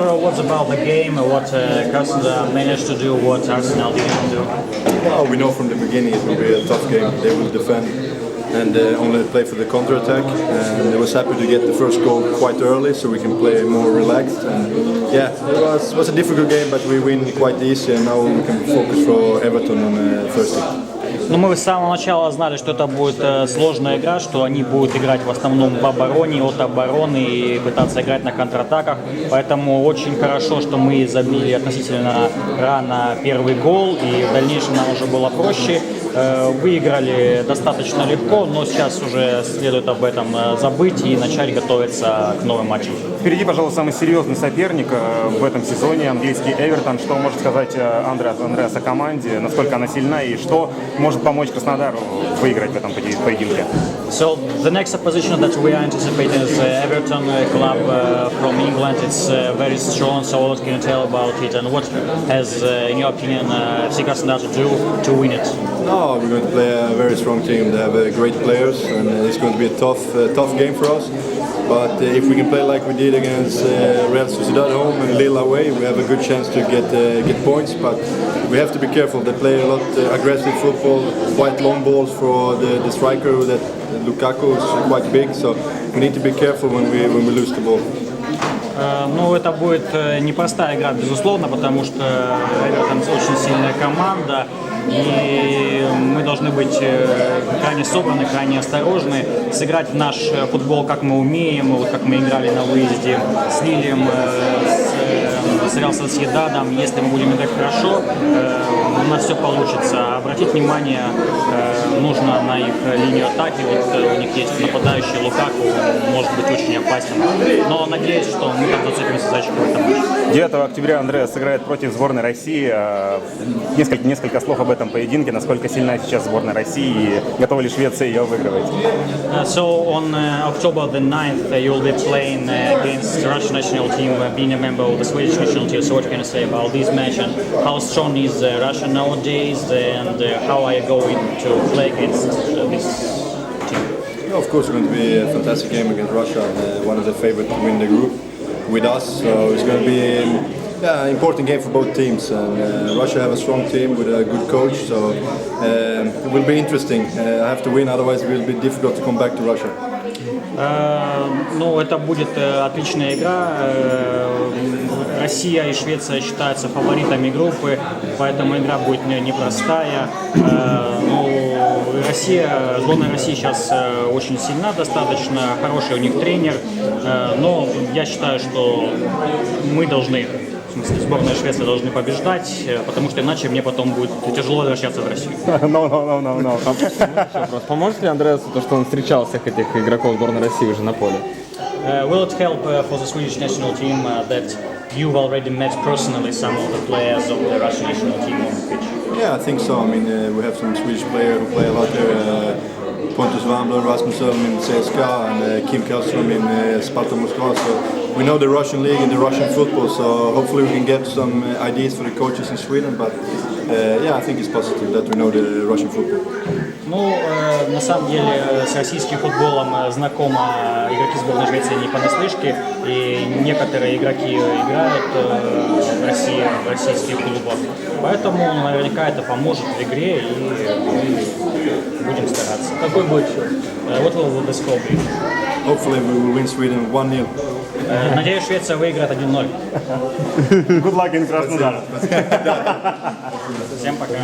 What's about the game? What Krasnodar managed to do? What Arsenal didn't do? Well, we know from the beginning it will be a tough game. They will defend and only play for the counter-attack. And I was happy to get the first goal quite early, so we can play more relaxed. And yeah, it was a difficult game, but we win quite easy. And now we can focus for Everton on Thursday. Но мы с самого начала знали, что это будет сложная игра, что они будут играть в основном в обороне, от обороны и пытаться играть на контратаках. Поэтому очень хорошо, что мы забили относительно рано первый гол, и в дальнейшем нам уже было проще. Выиграли достаточно легко, но сейчас уже следует об этом забыть и начать готовиться к новым матчам. Впереди, пожалуй, самый серьезный соперник в этом сезоне, английский Эвертон. Что может сказать Андреас о команде, насколько она сильна и что может помочь Краснодару выиграть в этом поединке? So the next opposition that we are anticipating is Everton club from England. It's very strong. So what can you tell about it, and what has, in your opinion, FC Krasnodar to do to win it? No, we're going to play a very strong team. They have great players, and it's going to be a tough game for us. But if we can play like we did against Real Sociedad home and Lille away, we have a good chance to get points. But we have to be careful. They play a lot aggressive football, quite long balls for the striker. That Lukaku is quite big, so we need to be careful when we lose the ball. Ну, это будет непростая игра, безусловно, потому что Эвертон очень сильная команда, и мы должны быть крайне собраны, крайне осторожны, сыграть в наш футбол, как мы умеем, вот как мы играли на выезде с Лилем, с Реал Сосьедадом. Если мы будем играть хорошо, у нас все получится. Обратить внимание нужно на их линию атаки. Вот у них есть нападающий Лукаку, может быть очень опасен. Но надеюсь, что мы там зацепимся за очко в этом матче. 9 октября Андреас сыграет против сборной России. Несколько слов об этом поединке. Насколько сильна сейчас сборная России и готова ли Швеция ее выигрывать? So on October the 9th you will be playing against the Russian national team, being a member of the Swedish national team. So what can you say about this match, and how strong is Russia nowadays, and how are you going to play against this team? Yeah, of course, it's going to be a fantastic game against Russia, and one of the favorites to win the group with us. So it's going to be an important game for both teams. And Russia have a strong team with a good coach, so it will be interesting. I have to win, otherwise it will be difficult to come back to Russia. Ну, это будет отличная игра. Россия и Швеция считаются фаворитами группы, поэтому игра будет непростая. Сборная России сейчас очень сильна достаточно, хороший у них тренер, но я считаю, что мы должны, в смысле, сборная Швеции должны побеждать, потому что иначе мне потом будет тяжело возвращаться в Россию. Вопрос. Поможет ли Андреасу то, что он встречал всех этих игроков сборной России уже на поле? Will it help for the Swedish national team that you've already met personally some of the players of the Russian national team on the pitch? Yeah, I think so. I mean, we have some Swedish players who play a lot there. Pontus Wamblad, Rasmus Elm in CSKA, and Kim Kallström in Sparta Moscow. So we know the Russian league and the Russian football. So hopefully we can get some ideas for the coaches in Sweden. But yeah, I think it's positive that we know the Russian football. Ну, на самом деле, с российским футболом знакомы игроки сборной Швеции не понаслышке, и некоторые игроки играют в России, в российских клубах. Поэтому наверняка это поможет в игре, и мы будем стараться. Какой будет счет? What will the score be? Hopefully we will win Sweden 1-0. Надеюсь, Швеция выиграет 1-0. Good luck in Краснодар. Всем пока.